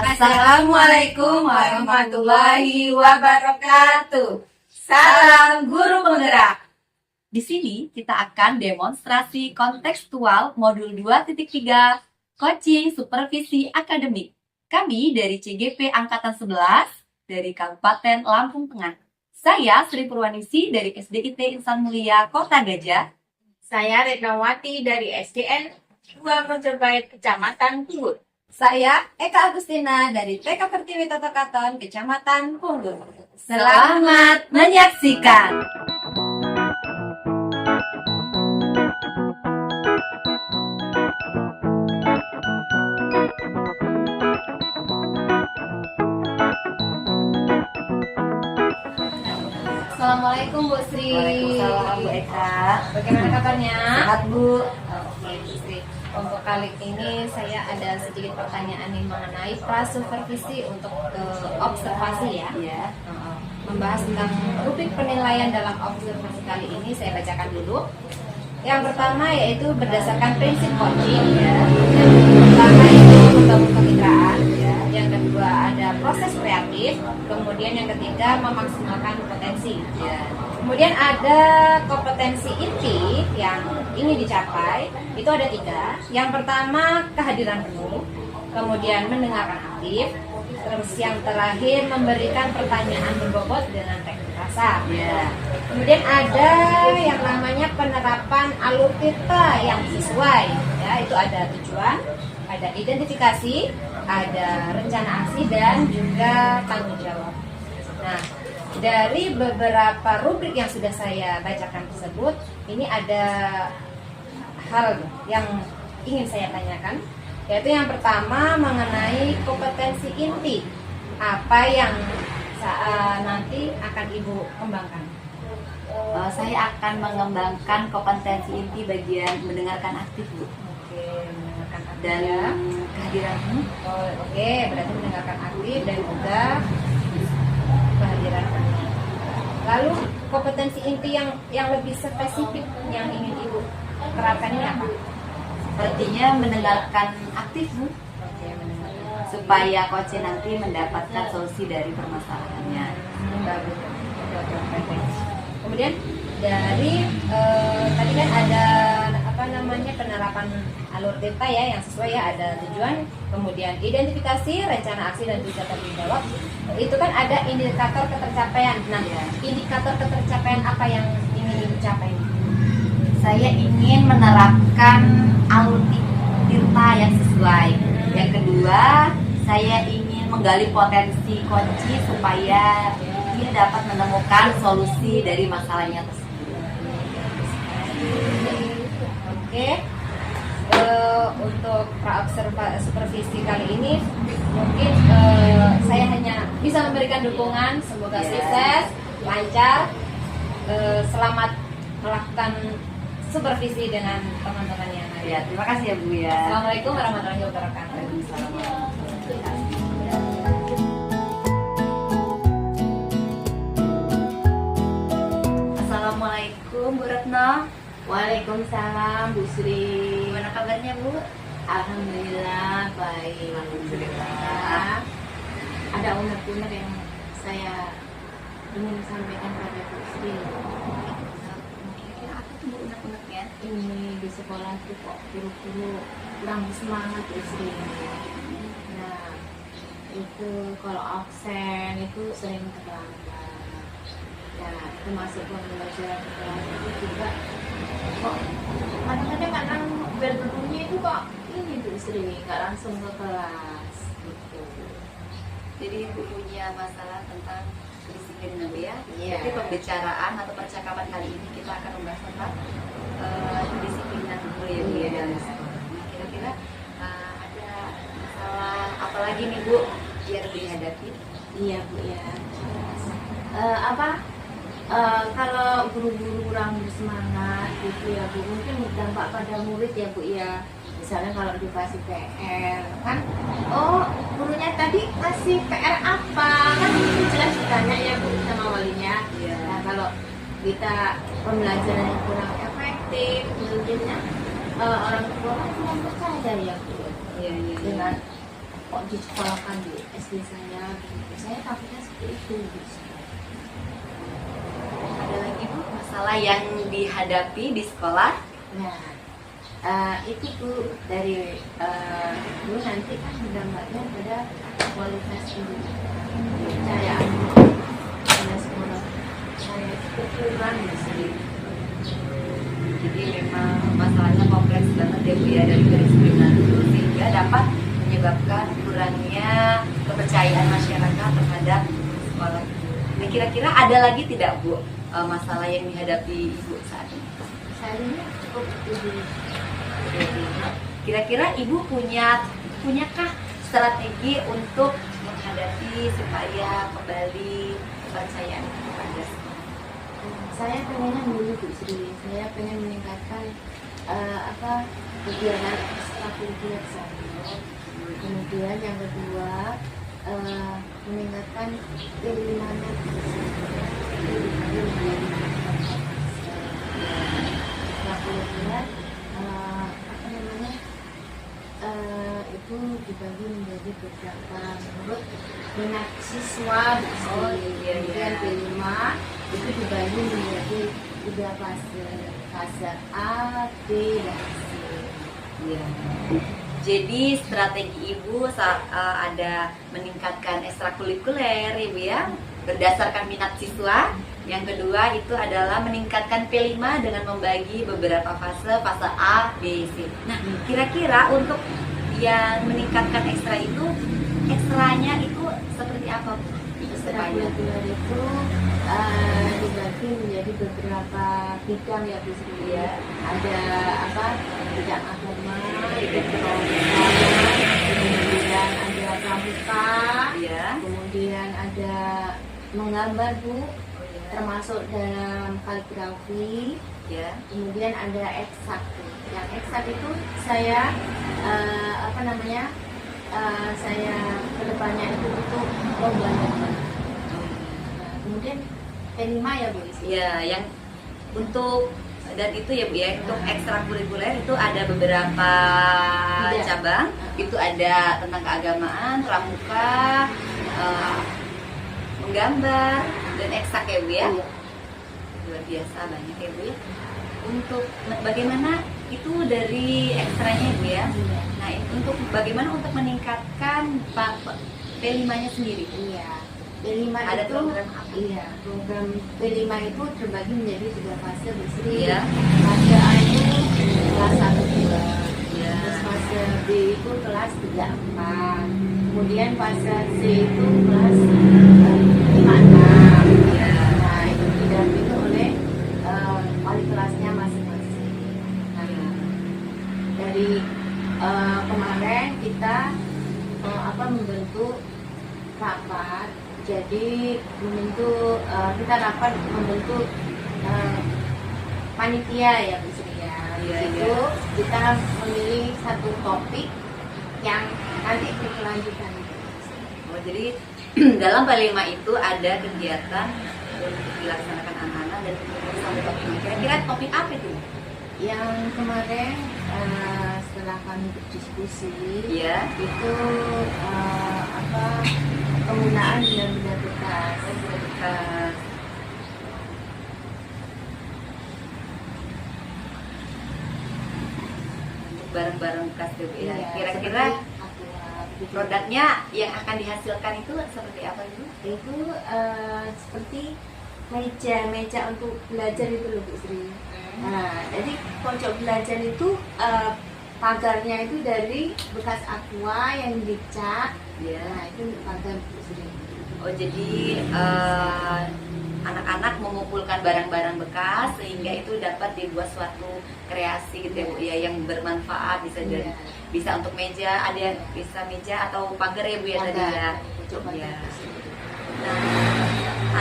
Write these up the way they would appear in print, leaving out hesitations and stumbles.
Assalamualaikum warahmatullahi wabarakatuh. Salam guru penggerak. Di sini kita akan demonstrasi kontekstual modul 2.3 Coaching Supervisi Akademik. Kami dari CGP Angkatan 11 dari Kabupaten Lampung Tengah. Saya Sri Purwanisi dari SDIT Insan Mulia Kota Gajah. Saya Retnawati dari SDN 2 Mojopahit, Kecamatan Punggur. Saya Eka Agustina dari TK Pertiwi Toto Katon, Kecamatan Punggur. Selamat menyaksikan. Assalamualaikum Bu Sri. Waalaikumsalam Bu Eka. Bagaimana kabarnya? Sehat Bu. Oke Bu Sri. Untuk kali ini saya ada sedikit pertanyaan yang mengenai prasupervisi untuk observasi ya. Iya. Membahas tentang rubrik penilaian dalam observasi kali ini saya bacakan dulu. Yang pertama yaitu berdasarkan prinsip coaching ya. Yang pertama itu membangun kemitraan. Ya. Yang kedua ada proses kreatif. Kemudian yang ketiga memaksimalkan potensi. Ya. Kemudian ada kompetensi inti yang ingin dicapai, itu ada 3. Yang pertama kehadiran penuh, kemudian mendengarkan aktif, terus yang terakhir memberikan pertanyaan berbobot dengan teknik rasa. Iya. Kemudian ada yang namanya penerapan alur cerita yang sesuai, ya itu ada tujuan, ada identifikasi, ada rencana aksi dan juga tanggung jawab. Nah, dari beberapa rubrik yang sudah saya bacakan tersebut, ini ada hal yang ingin saya tanyakan, yaitu yang pertama mengenai kompetensi inti. Apa yang nanti akan Ibu kembangkan? Saya akan mengembangkan kompetensi inti bagian mendengarkan aktif Bu. Oke, mendengarkan aktif Dan ya. kehadiranmu. Oke, berarti mendengarkan aktif dan juga kehadiran penuh. Lalu kompetensi inti yang lebih spesifik yang ingin Ibu terapkan ini apa? Artinya mendengarkan aktif Bu. Oke, mendengarkan. Supaya coach nanti mendapatkan solusi dari permasalahannya. Bagus. Oke. Kemudian dari tadi kan ada penerapan alur data ya yang sesuai ya, ada tujuan, kemudian identifikasi, rencana aksi dan juga tanggung jawab. Itu kan ada indikator ketercapaian. Nah, indikator ketercapaian apa yang ingin dicapai? Saya ingin menerapkan alur tirta yang sesuai. Yang kedua, saya ingin menggali potensi kunci supaya dia dapat menemukan solusi dari masalahnya tersebut. Oke. Untuk supervisi kali ini mungkin saya hanya bisa memberikan dukungan. Semoga sukses, lancar, selamat melakukan supervisi dengan teman-teman yang ada. Ya, terima kasih ya Bu ya. Assalamualaikum warahmatullahi wabarakatuh. Assalamualaikum Bu Retno. Waalaikumsalam Bu Sri. Gimana kabarnya Bu? Alhamdulillah baik. Alhamdulillah. Ada unek-unek yang saya ingin sampaikan pada Bu Sri. Kira-kira apa tuh Bu unek-uneknya? Ini di sekolah itu kok guru-guru kurang semangat Bu Sri. Nah, itu kalau absen itu sering terlambat. Ya, termasuk pembelajaran kelas itu juga kok kadang-kadang bel berbunyi itu kok ini Bu Sri nggak langsung ke kelas gitu. Jadi Ibu punya masalah tentang kedisiplinan Bu ya? Iya. Jadi pembicaraan atau percakapan kali ini kita akan membahas tentang kedisiplinan Bu ya Bu ya dalam sekolah. Nah, kira-kira ada masalah apa lagi nih Bu biar dihadapi? Iya Bu ya. Kalau guru-guru kurang bersemangat gitu ya Bu, mungkin berdampak pada murid ya Bu ya. Misalnya kalau dikasih PR kan, oh gurunya tadi kasih PR apa kan itu jelas ditanya ya Bu sama walinya. Iya. Nah kalau kita pembelajarannya kurang efektif, mungkinnya orang tua kan kurang percaya ya Bu Iya. dengan kok disekolahkan di SD saya begitu. Saya takutnya seperti itu gitu. Ada lagi Bu masalah yang dihadapi di sekolah? Nah, itu Bu dari Bu nanti kan berdampak pada kualitas pendidikan, kepercayaan pada sekolah saya itu kurang di sini. Jadi memang masalahnya kompleks banget ya Bu ya, dari kedisiplinan itu sehingga dapat menyebabkan kurangnya kepercayaan masyarakat terhadap sekolah. Nah, kira-kira ada lagi tidak Bu masalah yang dihadapi Ibu saat ini? Saya ini cukup itu. Kira-kira Ibu punyakah strategi untuk menghadapi supaya kembali kepercayaan kepada sekolah? Saya pengennya dulu Bu Sri, saya pengen meningkatkan kegiatan ekstrakurikuler saya. Kemudian yang kedua meningkatkan keimanan ekstrakurikuler itu dibagi menjadi beberapa menurut minat siswa. Kemudian P5 itu dibagi menjadi 3 fase, fase A, B, dan C. Ya. Jadi strategi Ibu ada meningkatkan ekstrakurikuler Ibu ya, berdasarkan minat siswa. Yang kedua itu adalah meningkatkan P5 dengan membagi beberapa fase, fase A, B, C. Nah, kira-kira untuk yang meningkatkan ekstra itu, ekstranya itu seperti apa? Ekstrakurikuler itu dibagi menjadi beberapa bidang ya Bu Sri. Ya. Ada bidang agama, bidang kerohanian, kemudian ada pramuka, Ya. kemudian ada menggambar Bu, termasuk dalam kaligrafi. Ya. Kemudian ada eksak. Yang eksak itu saya saya kedepannya itu untuk membuat gambar. Nah, kemudian P5 ya Bu Isi. Ya, yang untuk dan itu ya Bu ya, untuk ekstrakurikuler itu ada beberapa Tidak. cabang. Itu ada tentang keagamaan, pramuka, menggambar dan eksak ya Bu ya. Iya. Luar biasa banyak ya Bu ya. Untuk bagaimana itu dari ekstranya Bu ya. Iya. Nah, untuk bagaimana untuk meningkatkan P5-nya sendiri? Iya. P5 Ada itu program apa? Iya, program P5 itu terbagi menjadi 3 fase Bu Sri. Iya. Fase A itu kelas 1 2. Ya. Terus fase B itu kelas 3 4. Kemudian fase C itu kelas 5 6. Ya. Nah, itu didampingi oleh wali kelasnya masing-masing. Nah, dari kemarin kita membentuk rapat. Jadi kita rapat membentuk panitia ya Bu Sri ya. Iya, Itu iya. kita memilih satu topik yang nanti berkelanjutan. Oh, jadi dalam P5 itu ada kegiatan untuk dilaksanakan anak-anak dan sampai topik. Kira-kira topik apa itu? Yang kemarin setelah kami berdiskusi, Ya. itu penggunaan benda-benda bekas. Untuk barang-barang bekas itu ya. Iya, Kira-kira seperti aqua, begitu. produknya yang akan dihasilkan itu seperti apa itu? Itu seperti meja untuk belajar itu loh Bu Sri. Nah, jadi pojok belajar itu pagarnya itu dari bekas aqua yang dicat. Ya. Nah, itu untuk pagar Bu Sri. Oh, jadi anak-anak mengumpulkan barang-barang bekas sehingga itu dapat dibuat suatu kreasi gitu ya Bu ya, yang bermanfaat, bisa jadi Iya. bisa untuk meja, ada yang bisa meja atau pagar ya Bu ya tadi ya. Pojok pagar Iya. Bu Sri. Nah,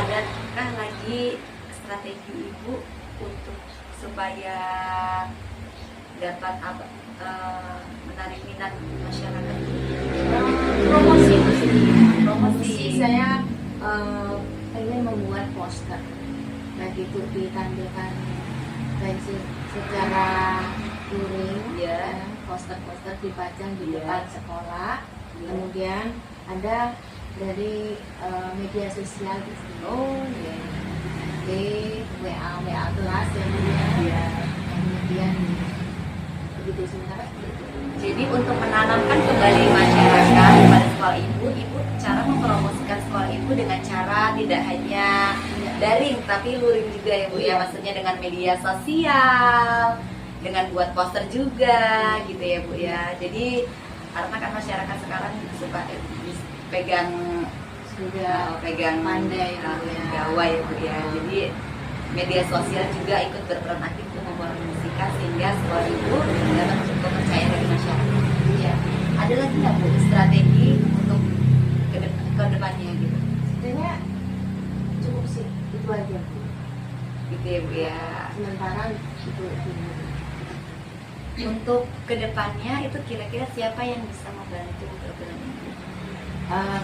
adakah lagi strategi Ibu untuk supaya dapat menarik minat masyarakat? Promosi Bu Sri. Promosi. Saya pengen membuat poster, baik itu ditampilkan baik secara touring, Iya. poster-poster dipajang di Iya. depan sekolah, Kemudian ada dari media sosial di sini. Oh iya. Di WA kelas ya Bu ya. Iya. Kemudian begitu sementara. Jadi untuk menanamkan kembali masyarakat pada sekolah ibu cara mempromosikan sekolah ibu dengan cara tidak hanya daring tapi luring juga ya Bu ya, maksudnya dengan media sosial, dengan buat poster juga gitu ya Bu ya. Jadi karena kan masyarakat sekarang suka pegang Pandai Bu ya. gawai ya Bu ya. Jadi media sosial juga ikut berperan aktif untuk mempromosikan sehingga sekolah ibu dapat kepercayaan dari masyarakat. Iya. Ada lagi nggak Bu strategi untuk ke depannya gitu? Sebenarnya cukup sih itu aja Bu. Gitu ya Bu ya. Sementara itu. Untuk kedepannya itu kira-kira siapa yang bisa membantu program ini?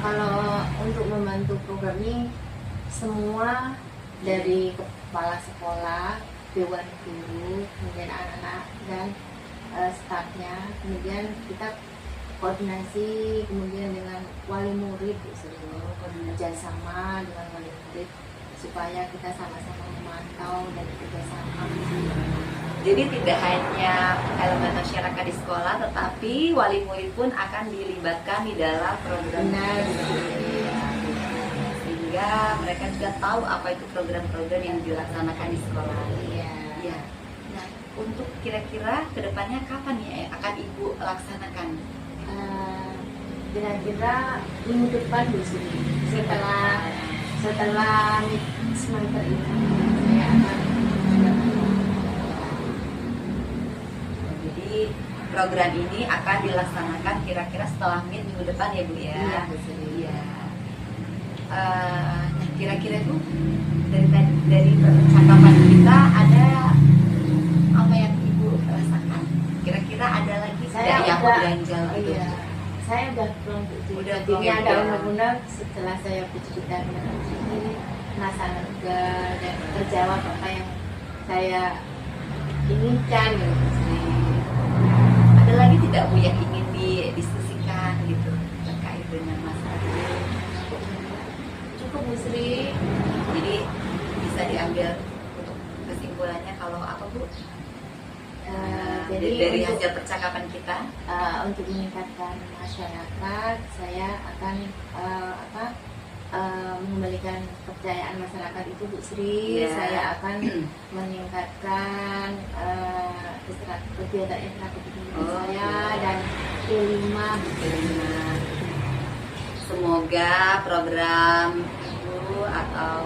Kalau untuk membantu program ini semua dari kepala sekolah, dewan guru, kemudian anak-anak dan stafnya, kemudian kita koordinasi kemudian dengan wali murid kerjasama dengan wali murid supaya kita sama-sama memantau dan kerjasama. Jadi tidak hanya elemen masyarakat di sekolah, tetapi wali murid pun akan dilibatkan di dalam program Benar. sehingga mereka juga tahu apa itu program-program yang dilaksanakan di sekolah. Iya. Ya. Nah, untuk kira-kira kedepannya kapan ya akan ibu laksanakan? Kira-kira minggu depan Bu Sri, setelah semester ini saya akan Jadi program ini akan dilaksanakan kira-kira setelah minggu depan ya Bu ya. Iya, Bu Sri. Iya. Kira-kira Bu dari percakapan kita ada apa yang Ibu rasakan? Kira-kira ada lagi Saya yang udah- ganjal gitu? Iya. Saya udah pulang Udah jadi pulang ada ya. undang-undang setelah saya bercerita dengan sini merasa lega dan terjawab apa yang saya inginkan gitu Bu Sri. Ada lagi tidak Bu yang ingin didiskusikan gitu terkait dengan masalah ini? Cukup Bu Sri. Jadi bisa diambil untuk kesimpulannya kalau apa Bu? Jadi dari untuk- hasil percakapan kita. Untuk meningkatkan masyarakat, saya akan mengembalikan kepercayaan masyarakat itu Bu Sri. Iya. Saya akan meningkatkan kegiatan ekstrakurikuler Oh, saya iya. dan kelima Bu Sri. Semoga program ibu atau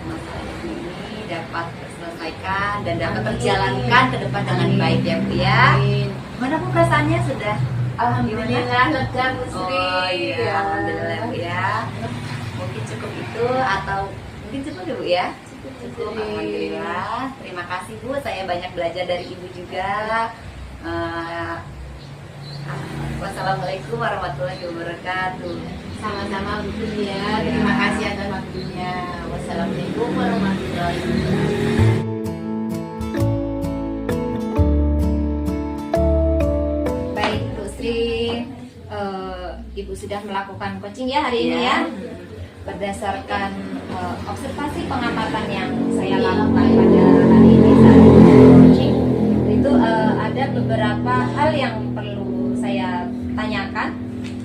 masalah ibu ini dapat terselesaikan dan dapat Amin. terjalankan ke depan dengan Amin. baik ya Bu ya. Amin. Mana Bu perasaannya sudah? Alhamdulillah lega Bu Sri. Oh iya, Ya. alhamdulillah Bu ya. Mungkin cukup itu atau mungkin cukup ya Bu ya? Cukup, alhamdulillah. Terima kasih Bu, saya banyak belajar dari Ibu juga. Wassalamualaikum warahmatullahi wabarakatuh. Sama-sama Bu Sri ya. Terima kasih atas waktunya. Wassalamualaikum warahmatullahi wabarakatuh. Baik Bu Sri, Ibu sudah melakukan coaching ya hari ini ya. Berdasarkan observasi pengamatan yang saya lakukan pada hari ini saat coaching, itu ada beberapa hal yang perlu saya tanyakan,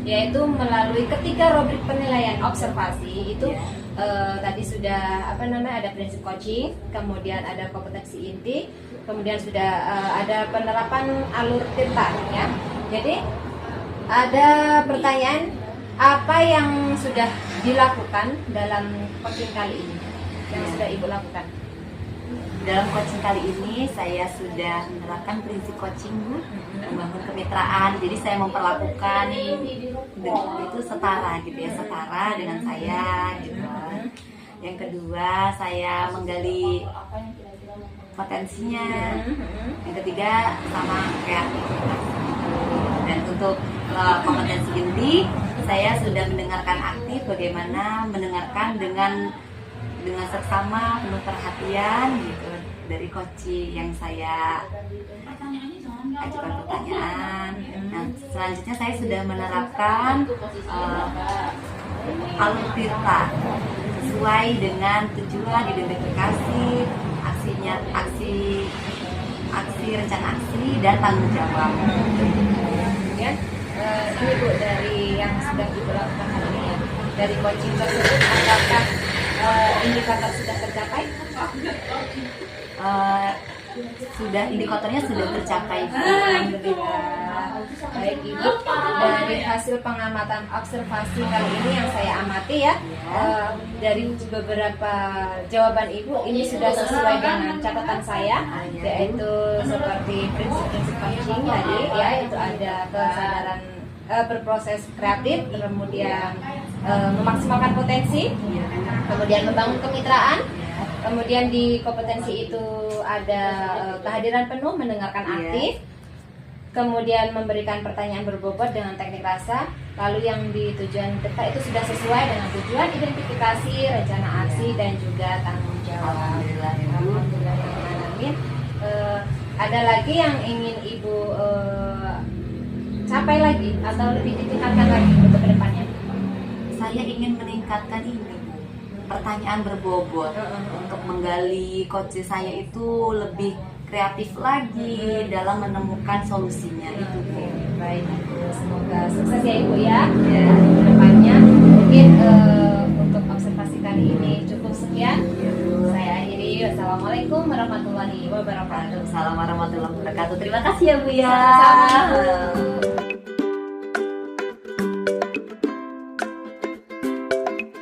yaitu melalui ketiga rubrik penilaian observasi itu tadi sudah ada prinsip coaching, kemudian ada kompetensi inti, kemudian sudah ada penerapan alur tirta ya. Jadi ada pertanyaan, apa yang sudah dilakukan dalam coaching kali ini yang sudah Ibu lakukan? Dalam coaching kali ini saya sudah menerapkan prinsip coaching Bu, membangun kemitraan. Jadi saya memperlakukan itu setara gitu ya, setara dengan saya gitu. Yang kedua saya menggali potensinya. Yang ketiga sama kreativitas. Dan untuk kompetensi inti saya sudah mendengarkan aktif, bagaimana mendengarkan dengan seksama, penuh perhatian gitu dari coaching yang saya ajukan pertanyaan. Nah, Selanjutnya saya sudah menerapkan alur tirta sesuai dengan tujuan, identifikasi, aksi rencana aksi dan tanggung jawab. Kemudian ini Bu, dari yang sudah Ibu lakukan hari ini ya, dari coaching tersebut apakah indikator sudah tercapai? Indikatornya sudah tercapai. Alhamdulillah. Baik Ibu, dari hasil pengamatan observasi kali ini yang saya amati ya, dari beberapa jawaban Ibu ini sudah sesuai dengan catatan saya, yaitu seperti prinsip-prinsip coaching tadi ya, itu ada kesadaran berproses kreatif, kemudian memaksimalkan potensi, kemudian membangun kemitraan. Kemudian di kompetensi itu ada kehadiran penuh, mendengarkan aktif, kemudian memberikan pertanyaan berbobot dengan teknik rasa. Lalu yang di tujuan kita itu sudah sesuai dengan tujuan, identifikasi, rencana aksi, dan juga tanggung jawab. Alhamdulillahirrahmanirrahim. Ada lagi yang ingin Ibu capai lagi atau lebih ditingkatkan lagi untuk kedepannya? Saya ingin meningkatkan ini, pertanyaan berbobot untuk menggali coach saya itu lebih kreatif lagi dalam menemukan solusinya itu Bu. Baik Ibu, semoga sukses ya Ibu ya. Kedepannya mungkin untuk observasi kali ini cukup sekian. Saya akhiri. Wassalamualaikum warahmatullahi wabarakatuh. Waalaikumsalam warahmatullahi wabarakatuh. Terima kasih ya Bu ya. Sama-sama.